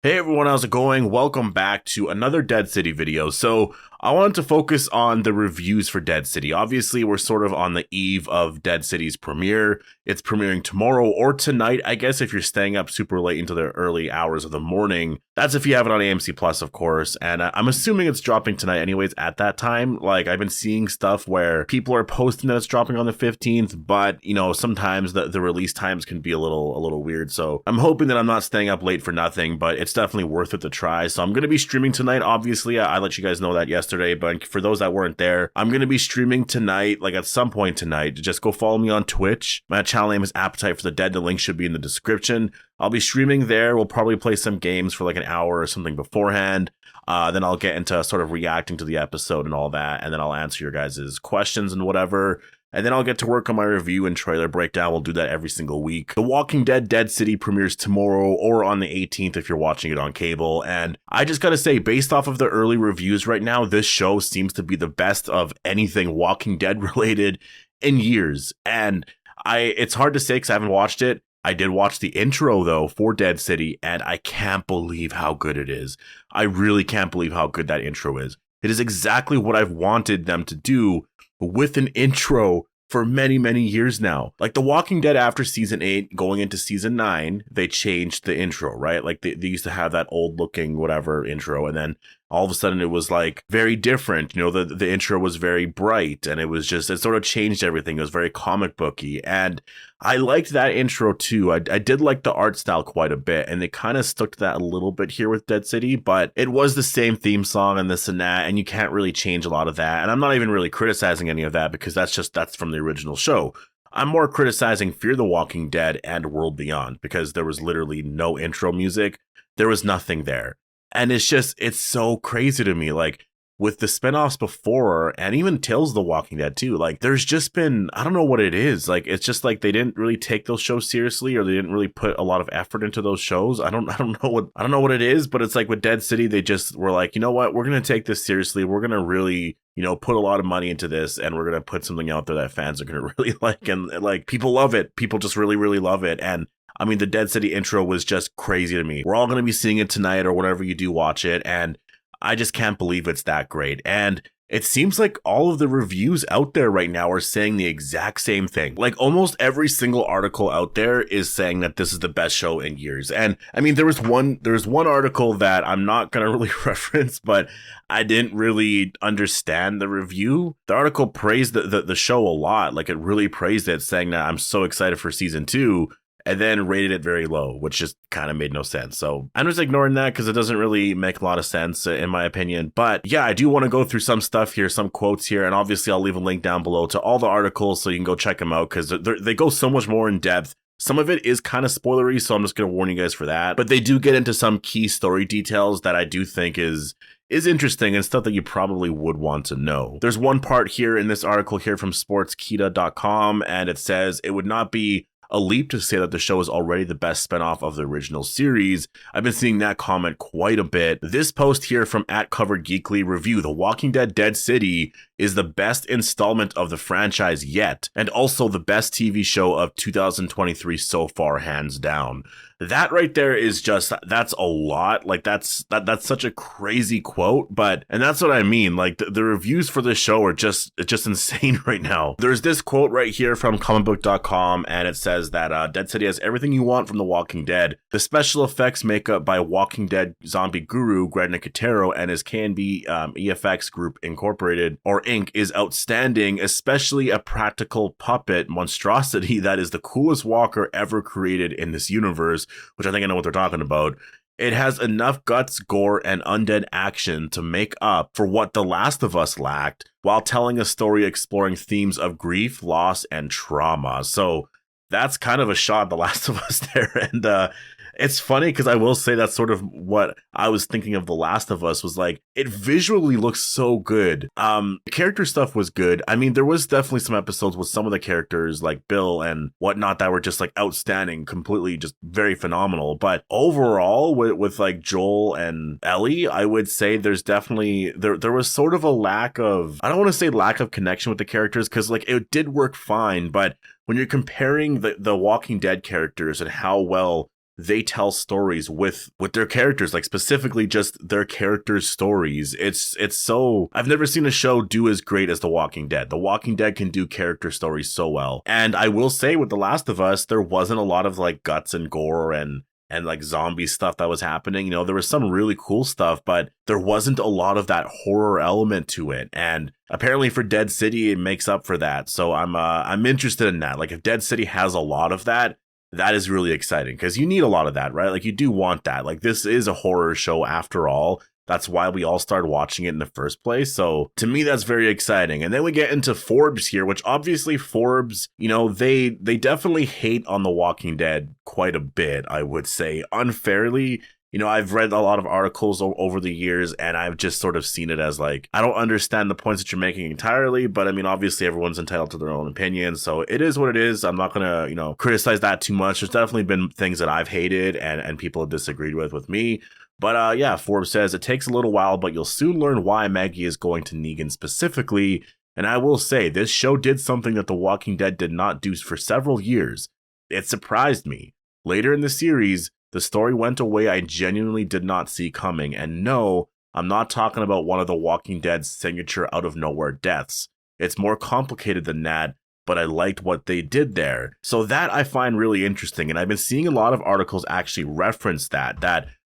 Hey everyone, how's it going? Welcome back to another Dead City video. So I wanted to focus on the reviews for Dead City. Obviously, we're sort of on the eve of Dead City's premiere. It's premiering tomorrow or tonight, I guess, if you're staying up super late into the early hours of the morning. That's if you have it on AMC Plus, of course. And I'm assuming it's dropping tonight anyways at that time. Like, I've been seeing stuff where people are posting that it's dropping on the 15th, but, you know, sometimes the release times can be a little weird. So I'm hoping that I'm not staying up late for nothing, but it's definitely worth it to try. So I'm going to be streaming tonight. Obviously, I let you guys know that yesterday, but for those that weren't there, I'm going to be streaming tonight, like at some point tonight. Just go follow me on Twitch. My channel name is Appetite for the Dead. The link should be in the description. I'll be streaming there. We'll probably play some games for like an hour or something beforehand. Then I'll get into sort of reacting to the episode and all that. And then I'll answer your guys' questions and whatever. And then I'll get to work on my review and trailer breakdown. We'll do that every single week. The Walking Dead Dead City premieres tomorrow or on the 18th if you're watching it on cable. And I just gotta say, based off of the early reviews right now, this show seems to be the best of anything Walking Dead related in years. And it's hard to say because I haven't watched it. I did watch the intro, though, for Dead City, and I can't believe how good it is. I really can't believe how good that intro is. It is exactly what I've wanted them to do with an intro for many, many years now. Like The Walking Dead after season 8, going into season 9, they changed the intro, right? Like they used to have that old looking whatever intro, and then all of a sudden it was like very different. You know, the intro was very bright, and it sort of changed everything. It was very comic booky, and I liked that intro too. I did like the art style quite a bit, and they kind of stuck to that a little bit here with Dead City, but it was the same theme song and this and that, and you can't really change a lot of that. And I'm not even really criticizing any of that because that's from the original show. I'm more criticizing Fear the Walking Dead and World Beyond because there was literally no intro music. There was nothing there. And it's so crazy to me. Like, with the spinoffs before, and even Tales of the Walking Dead too, like there's just been, I don't know what it is. Like, it's just like they didn't really take those shows seriously, or they didn't really put a lot of effort into those shows. I don't know what it is, but it's like with Dead City, they just were like, you know what, we're gonna take this seriously. We're gonna really, you know, put a lot of money into this, and we're gonna put something out there that fans are gonna really like, and like people love it. People just really, really love it. And I mean, the Dead City intro was just crazy to me. We're all gonna be seeing it tonight or whenever you do watch it, and I just can't believe it's that great. And it seems like all of the reviews out there right now are saying the exact same thing. Like almost every single article out there is saying that this is the best show in years. And I mean, there was one article that I'm not going to really reference, but I didn't really understand the review. The article praised the show a lot. Like it really praised it, saying that I'm so excited for season 2. And then rated it very low, which just kind of made no sense. So I'm just ignoring that because it doesn't really make a lot of sense in my opinion. But yeah, I do want to go through some stuff here, some quotes here, and obviously I'll leave a link down below to all the articles so you can go check them out because they go so much more in depth. Some of it is kind of spoilery, so I'm just going to warn you guys for that. But they do get into some key story details that I do think is interesting and stuff that you probably would want to know. There's one part here in this article here from sportskita.com, and it says it would not be a leap to say that the show is already the best spinoff of the original series. I've been seeing that comment quite a bit. This post here from @CoveredGeekly review, The Walking Dead Dead City is the best installment of the franchise yet, and also the best TV show of 2023 so far, hands down. That right there is just, that's a lot. Like that's such a crazy quote, and that's what I mean. Like the reviews for this show are just insane right now. There's this quote right here from comicbook.com, and it says that Dead City has everything you want from The Walking Dead. The special effects makeup by Walking Dead zombie guru Greg Nicotero and his K&B EFX Group Incorporated, or Inc., is outstanding, especially a practical puppet monstrosity that is the coolest walker ever created in this universe, which I think I know what they're talking about. It has enough guts, gore, and undead action to make up for what The Last of Us lacked, while telling a story exploring themes of grief, loss, and trauma. So that's kind of a shot at The Last of Us there. And it's funny because I will say that's sort of what I was thinking of The Last of Us, was like, it visually looks so good. The character stuff was good. I mean, there was definitely some episodes with some of the characters like Bill and whatnot that were just like outstanding, completely just very phenomenal. But overall with like Joel and Ellie, I would say there's definitely, there was sort of a lack of, I don't want to say lack of connection with the characters because like it did work fine, but when you're comparing the Walking Dead characters and how well they tell stories with their characters, like specifically just their characters' stories. It's so, I've never seen a show do as great as The Walking Dead. The Walking Dead can do character stories so well. And I will say with The Last of Us, there wasn't a lot of like guts and gore and like zombie stuff that was happening. You know, there was some really cool stuff, but there wasn't a lot of that horror element to it. And apparently for Dead City, it makes up for that. So I'm interested in that. Like if Dead City has a lot of that, that is really exciting because you need a lot of that, right? Like you do want that. Like this is a horror show after all. That's why we all started watching it in the first place. So to me, that's very exciting. And then we get into Forbes here, which obviously Forbes, you know, they definitely hate on The Walking Dead quite a bit, I would say, unfairly. You know, I've read a lot of articles over the years, and I've just sort of seen it as like, I don't understand the points that you're making entirely, but I mean, obviously everyone's entitled to their own opinion, so it is what it is. I'm not gonna, you know, criticize that too much. There's definitely been things that I've hated and people have disagreed with me. But yeah, Forbes says it takes a little while, but you'll soon learn why Maggie is going to Negan specifically. And I will say, this show did something that The Walking Dead did not do for several years. It surprised me. Later in the series, the story went a way I genuinely did not see coming. And no, I'm not talking about one of The Walking Dead's signature out-of-nowhere deaths. It's more complicated than that, but I liked what they did there. So that I find really interesting. And I've been seeing a lot of articles actually reference that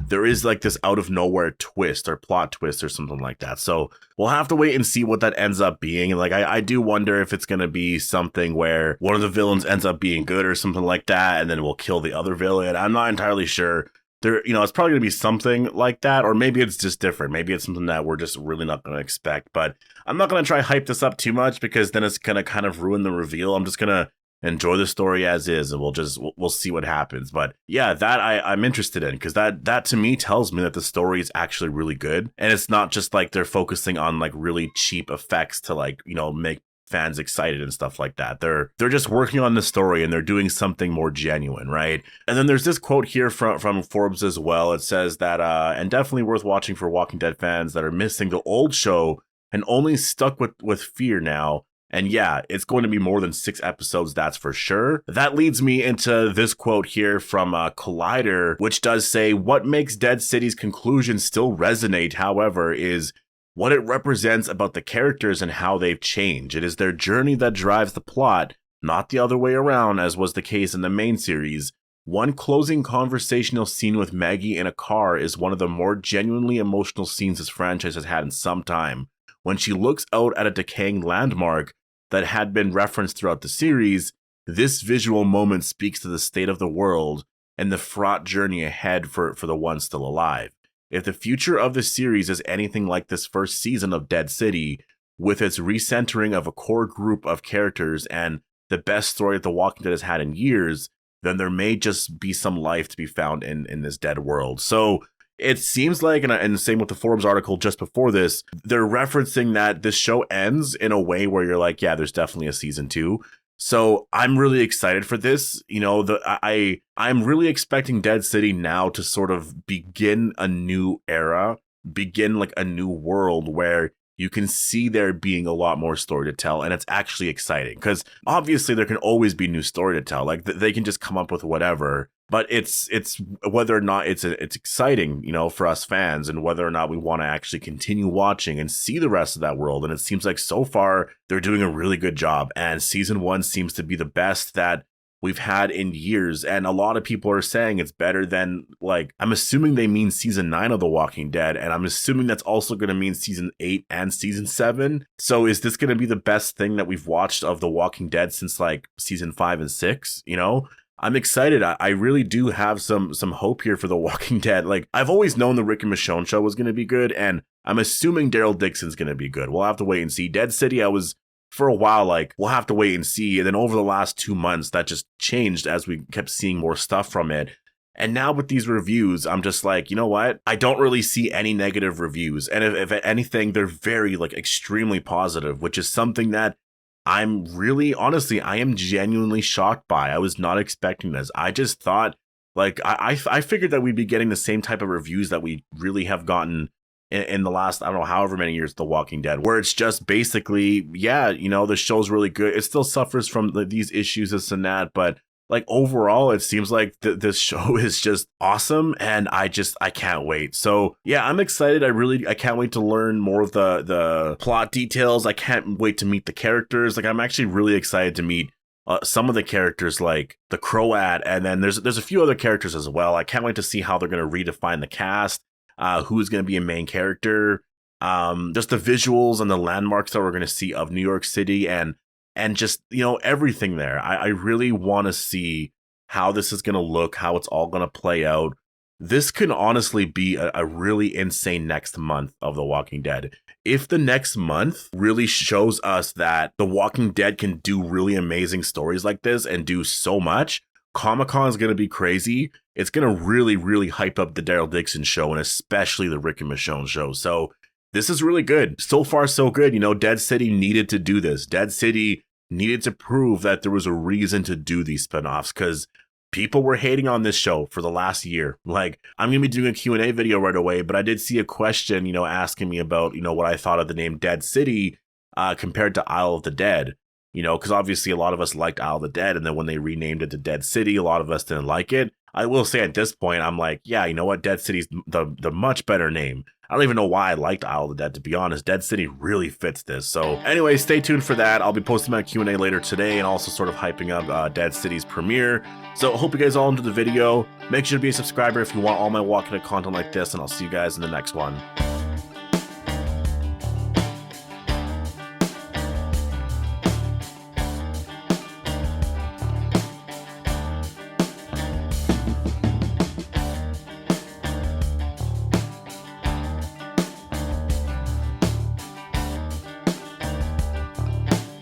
there is like this out-of-nowhere twist or plot twist or something like that. So we'll have to wait and see what that ends up being. And like, I do wonder if it's going to be something where one of the villains ends up being good or something like that, and then we'll kill the other villain. I'm not entirely sure. There, you know, it's probably going to be something like that, or maybe it's just different. Maybe it's something that we're just really not going to expect. But I'm not going to try hype this up too much because then it's going to kind of ruin the reveal. I'm just going to enjoy the story as is, and we'll see what happens. But yeah, that I'm interested in, because that to me tells me that the story is actually really good, and it's not just like they're focusing on like really cheap effects to like, you know, make fans excited and stuff like that. They're just working on the story and they're doing something more genuine, right? And then there's this quote here from Forbes as well. It says that and definitely worth watching for Walking Dead fans that are missing the old show and only stuck with fear now. And yeah, it's going to be more than 6 episodes, that's for sure. That leads me into this quote here from Collider, which does say, what makes Dead City's conclusion still resonate, however, is what it represents about the characters and how they've changed. It is their journey that drives the plot, not the other way around, as was the case in the main series. One closing conversational scene with Maggie in a car is one of the more genuinely emotional scenes this franchise has had in some time. When she looks out at a decaying landmark that had been referenced throughout the series, this visual moment speaks to the state of the world and the fraught journey ahead for the ones still alive. If the future of the series is anything like this first season of Dead City, with its recentering of a core group of characters and the best story that The Walking Dead has had in years, then there may just be some life to be found in this dead world. So it seems like, and same with the Forbes article just before this, they're referencing that this show ends in a way where you're like, yeah, there's definitely a season 2. So I'm really excited for this. You know, I'm really expecting Dead City now to sort of begin a new era, begin like a new world where you can see there being a lot more story to tell, and it's actually exciting because obviously there can always be new story to tell. Like they can just come up with whatever, but it's whether or not it's exciting, you know, for us fans, and whether or not we want to actually continue watching and see the rest of that world. And it seems like so far they're doing a really good job, and season 1 seems to be the best that we've had in years, and a lot of people are saying it's better than, like, I'm assuming they mean season 9 of The Walking Dead, and I'm assuming that's also going to mean season 8 and season 7. So is this going to be the best thing that we've watched of The Walking Dead since like season 5 and 6? You know, I'm excited. I really do have some hope here for The Walking Dead. Like, I've always known the Rick and Michonne show was going to be good, and I'm assuming Daryl Dixon's going to be good. We'll have to wait and see. Dead City, I was for a while like, we'll have to wait and see. And then over the last 2 months, that just changed as we kept seeing more stuff from it. And now with these reviews, I'm just like, you know what? I don't really see any negative reviews. And if anything, they're very like extremely positive, which is something that I'm really, honestly, I am genuinely shocked by. I was not expecting this. I just thought, like, I figured that we'd be getting the same type of reviews that we really have gotten in the last, I don't know, however many years, The Walking Dead, where it's just basically, yeah, you know, the show's really good. It still suffers from these issues, this and that, but like overall, it seems like this show is just awesome, and I can't wait. So yeah, I'm excited. I can't wait to learn more of the plot details. I can't wait to meet the characters. Like, I'm actually really excited to meet some of the characters, like the Croat, and then there's a few other characters as well. I can't wait to see how they're going to redefine the cast, who's going to be a main character, just the visuals and the landmarks that we're going to see of New York City, and just, you know, everything there. I really want to see how this is going to look, how it's all going to play out. This could honestly be a really insane next month of The Walking Dead. If the next month really shows us that The Walking Dead can do really amazing stories like this and do so much, Comic-Con is going to be crazy. It's going to really, really hype up the Daryl Dixon show, and especially the Rick and Michonne show. So this is really good. So far, so good. You know, Dead City needed to do this. Dead City needed to prove that there was a reason to do these spinoffs, because people were hating on this show for the last year. Like, I'm going to be doing a Q&A video right away, but I did see a question, you know, asking me about, you know, what I thought of the name Dead City compared to Isle of the Dead. You know, because obviously a lot of us liked Isle of the Dead, and then when they renamed it to Dead City, a lot of us didn't like it. I will say at this point, I'm like, yeah, you know what? Dead City's the much better name. I don't even know why I liked Isle of the Dead, to be honest. Dead City really fits this. So anyway, stay tuned for that. I'll be posting my Q&A later today, and also sort of hyping up Dead City's premiere. So hope you guys all enjoyed the video. Make sure to be a subscriber if you want all my Walking Dead content like this, and I'll see you guys in the next one.